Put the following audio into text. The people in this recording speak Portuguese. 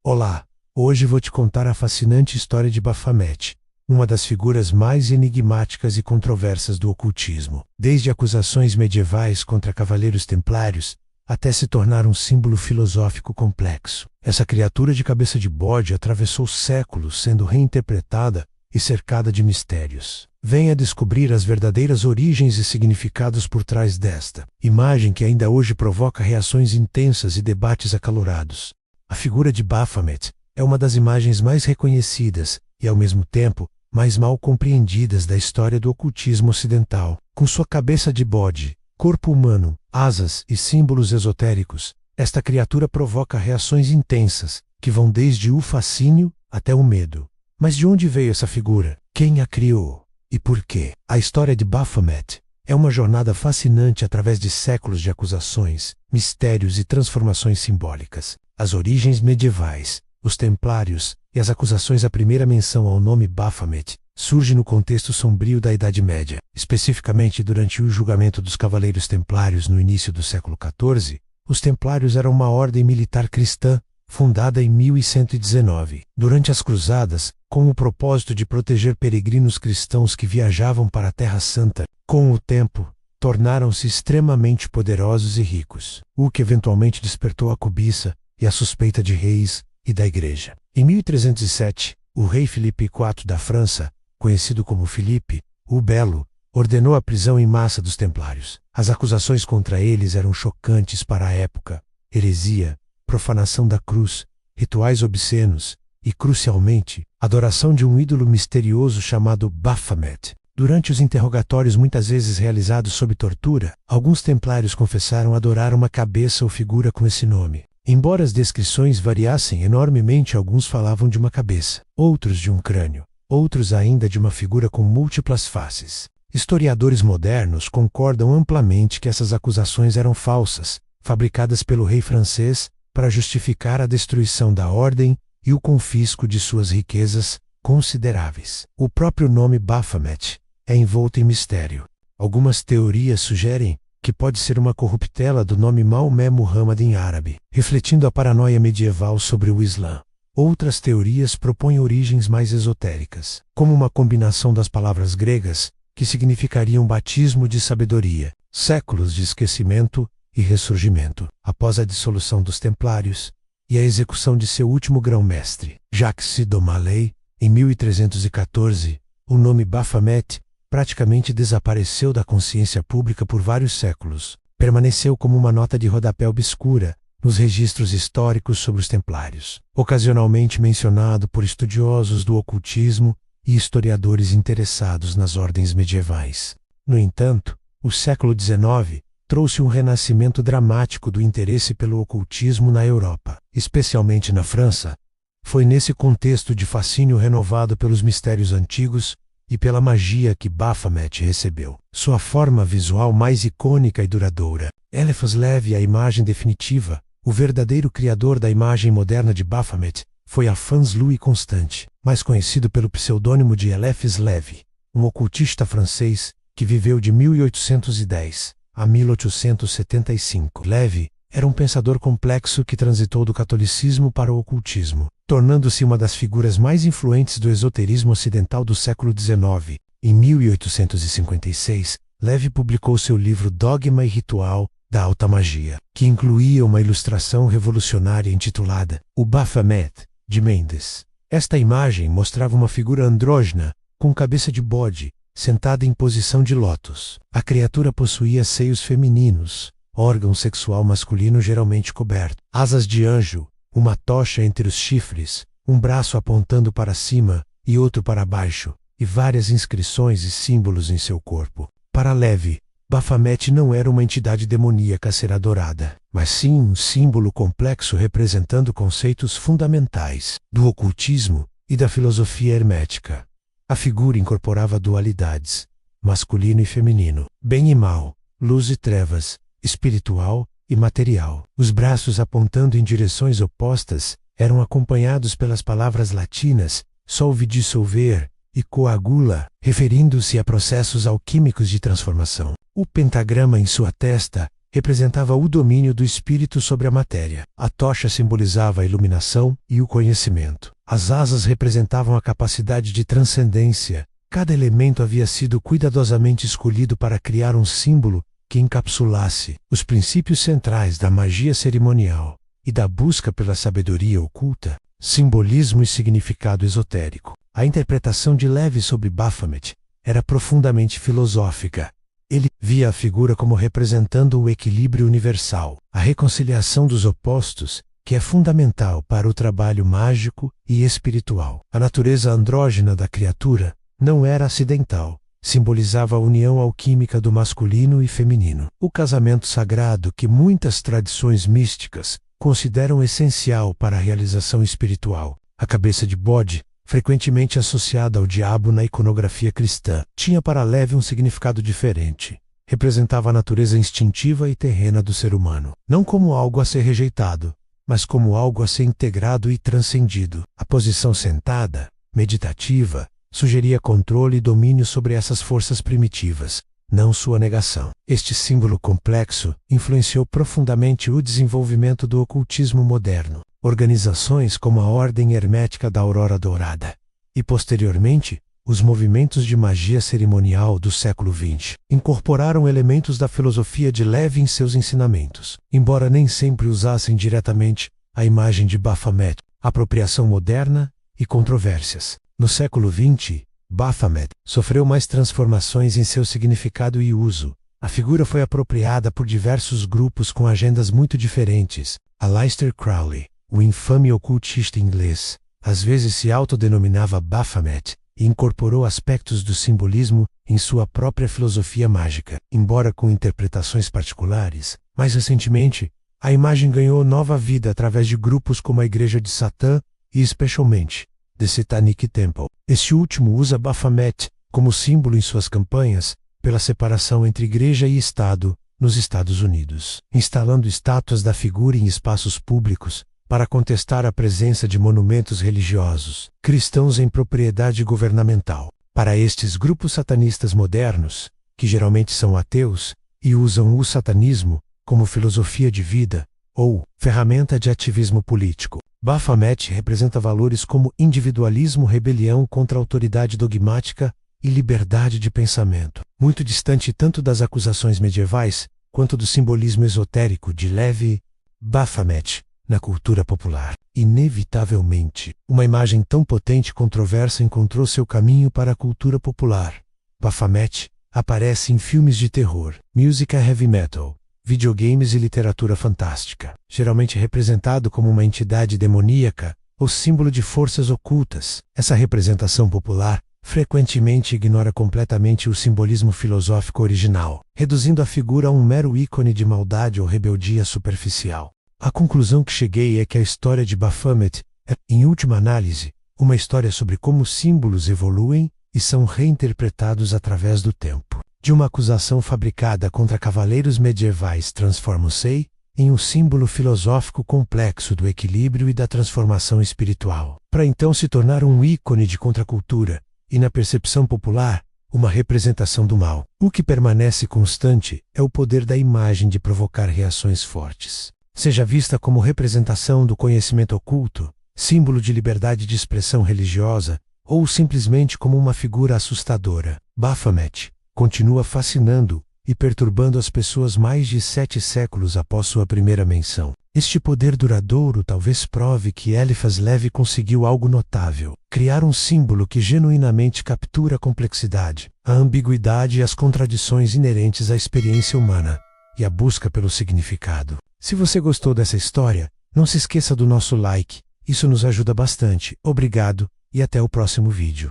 Olá, hoje vou te contar a fascinante história de Baphomet, uma das figuras mais enigmáticas e controversas do ocultismo. Desde acusações medievais contra cavaleiros templários, até se tornar um símbolo filosófico complexo. Essa criatura de cabeça de bode atravessou séculos sendo reinterpretada e cercada de mistérios. Venha descobrir as verdadeiras origens e significados por trás desta imagem que ainda hoje provoca reações intensas e debates acalorados. A figura de Baphomet é uma das imagens mais reconhecidas e, ao mesmo tempo, mais mal compreendidas da história do ocultismo ocidental. Com sua cabeça de bode, corpo humano, asas e símbolos esotéricos, esta criatura provoca reações intensas, que vão desde o fascínio até o medo. Mas de onde veio essa figura? Quem a criou? E por quê? A história de Baphomet é uma jornada fascinante através de séculos de acusações, mistérios e transformações simbólicas. As origens medievais, os templários e as acusações. A primeira menção ao nome Baphomet surge no contexto sombrio da Idade Média, especificamente durante o julgamento dos Cavaleiros Templários no início do século XIV. Os Templários eram uma ordem militar cristã fundada em 1119, durante as Cruzadas, com o propósito de proteger peregrinos cristãos que viajavam para a Terra Santa. Com o tempo, tornaram-se extremamente poderosos e ricos, o que eventualmente despertou a cobiça e a suspeita de reis e da Igreja. Em 1307, o rei Filipe IV da França, conhecido como Filipe o Belo, ordenou a prisão em massa dos Templários. As acusações contra eles eram chocantes para a época: heresia, profanação da cruz, rituais obscenos e, crucialmente, adoração de um ídolo misterioso chamado Baphomet. Durante os interrogatórios, muitas vezes realizados sob tortura, alguns templários confessaram adorar uma cabeça ou figura com esse nome. Embora as descrições variassem enormemente, alguns falavam de uma cabeça, outros de um crânio, outros ainda de uma figura com múltiplas faces. Historiadores modernos concordam amplamente que essas acusações eram falsas, fabricadas pelo rei francês para justificar a destruição da ordem e o confisco de suas riquezas consideráveis. O próprio nome Baphomet é envolto em mistério. Algumas teorias sugerem que pode ser uma corruptela do nome Maomé Muhammad em árabe, refletindo a paranoia medieval sobre o Islã. Outras teorias propõem origens mais esotéricas, como uma combinação das palavras gregas, que significariam batismo de sabedoria, séculos de esquecimento e ressurgimento, após a dissolução dos Templários e a execução de seu último grão-mestre, Jacques de Molay, em 1314. O nome Baphomet praticamente desapareceu da consciência pública por vários séculos. Permaneceu como uma nota de rodapé obscura nos registros históricos sobre os Templários, ocasionalmente mencionado por estudiosos do ocultismo e historiadores interessados nas ordens medievais. No entanto, o século XIX trouxe um renascimento dramático do interesse pelo ocultismo na Europa, especialmente na França. Foi nesse contexto de fascínio renovado pelos mistérios antigos e pela magia que Baphomet recebeu sua forma visual mais icônica e duradoura. Eliphas Levi, a imagem definitiva, o verdadeiro criador da imagem moderna de Baphomet, foi Alphonse Louis Constant, mais conhecido pelo pseudônimo de Eliphas Levi, um ocultista francês que viveu de 1810 a 1875. Levi era um pensador complexo que transitou do catolicismo para o ocultismo, tornando-se uma das figuras mais influentes do esoterismo ocidental do século XIX. Em 1856, Levi publicou seu livro Dogma e Ritual da Alta Magia, que incluía uma ilustração revolucionária intitulada O Baphomet, de Mendes. Esta imagem mostrava uma figura andrógina, com cabeça de bode, sentada em posição de lótus. A criatura possuía seios femininos, órgão sexual masculino geralmente coberto, asas de anjo, uma tocha entre os chifres, um braço apontando para cima e outro para baixo, e várias inscrições e símbolos em seu corpo. Para Levi, Baphomet não era uma entidade demoníaca a ser adorada, mas sim um símbolo complexo representando conceitos fundamentais do ocultismo e da filosofia hermética. A figura incorporava dualidades, masculino e feminino, bem e mal, luz e trevas, espiritual e material. Os braços apontando em direções opostas eram acompanhados pelas palavras latinas solve dissolver e coagula, referindo-se a processos alquímicos de transformação. O pentagrama em sua testa representava o domínio do espírito sobre a matéria. A tocha simbolizava a iluminação e o conhecimento. As asas representavam a capacidade de transcendência. Cada elemento havia sido cuidadosamente escolhido para criar um símbolo que encapsulasse os princípios centrais da magia cerimonial e da busca pela sabedoria oculta, simbolismo e significado esotérico. A interpretação de Levi sobre Baphomet era profundamente filosófica. Ele via a figura como representando o equilíbrio universal, a reconciliação dos opostos, que é fundamental para o trabalho mágico e espiritual. A natureza andrógena da criatura não era acidental. Simbolizava a união alquímica do masculino e feminino. O casamento sagrado que muitas tradições místicas consideram essencial para a realização espiritual. A cabeça de bode, frequentemente associada ao diabo na iconografia cristã, tinha para Levi um significado diferente. Representava a natureza instintiva e terrena do ser humano, não como algo a ser rejeitado, mas como algo a ser integrado e transcendido. A posição sentada, meditativa, sugeria controle e domínio sobre essas forças primitivas, não sua negação. Este símbolo complexo influenciou profundamente o desenvolvimento do ocultismo moderno. Organizações como a Ordem Hermética da Aurora Dourada e, posteriormente, os movimentos de magia cerimonial do século XX incorporaram elementos da filosofia de Levi em seus ensinamentos, embora nem sempre usassem diretamente a imagem de Baphomet, apropriação moderna e controvérsias. No século XX, Baphomet sofreu mais transformações em seu significado e uso. A figura foi apropriada por diversos grupos com agendas muito diferentes. Aleister Crowley, o infame ocultista inglês, às vezes se autodenominava Baphomet e incorporou aspectos do simbolismo em sua própria filosofia mágica, embora com interpretações particulares. Mais recentemente, a imagem ganhou nova vida através de grupos como a Igreja de Satã e, especialmente, The Satanic Temple. Este último usa Baphomet como símbolo em suas campanhas pela separação entre igreja e Estado nos Estados Unidos, instalando estátuas da figura em espaços públicos para contestar a presença de monumentos religiosos cristãos em propriedade governamental. Para estes grupos satanistas modernos, que geralmente são ateus e usam o satanismo como filosofia de vida ou ferramenta de ativismo político, Baphomet representa valores como individualismo, rebelião contra a autoridade dogmática e liberdade de pensamento, muito distante tanto das acusações medievais quanto do simbolismo esotérico de Levi. Baphomet na cultura popular. Inevitavelmente, uma imagem tão potente e controversa encontrou seu caminho para a cultura popular. Baphomet aparece em filmes de terror, música heavy metal, videogames e literatura fantástica, geralmente representado como uma entidade demoníaca ou símbolo de forças ocultas. Essa representação popular frequentemente ignora completamente o simbolismo filosófico original, reduzindo a figura a um mero ícone de maldade ou rebeldia superficial. A conclusão que cheguei é que a história de Baphomet é, em última análise, uma história sobre como símbolos evoluem e são reinterpretados através do tempo. De uma acusação fabricada contra cavaleiros medievais transforma-se em um símbolo filosófico complexo do equilíbrio e da transformação espiritual, para então se tornar um ícone de contracultura e, na percepção popular, uma representação do mal. O que permanece constante é o poder da imagem de provocar reações fortes. Seja vista como representação do conhecimento oculto, símbolo de liberdade de expressão religiosa, ou simplesmente como uma figura assustadora, Baphomet continua fascinando e perturbando as pessoas mais de 7 séculos após sua primeira menção. Este poder duradouro talvez prove que Eliphas Levi conseguiu algo notável: criar um símbolo que genuinamente captura a complexidade, a ambiguidade e as contradições inerentes à experiência humana e a busca pelo significado. Se você gostou dessa história, não se esqueça do nosso like, isso nos ajuda bastante. Obrigado e até o próximo vídeo.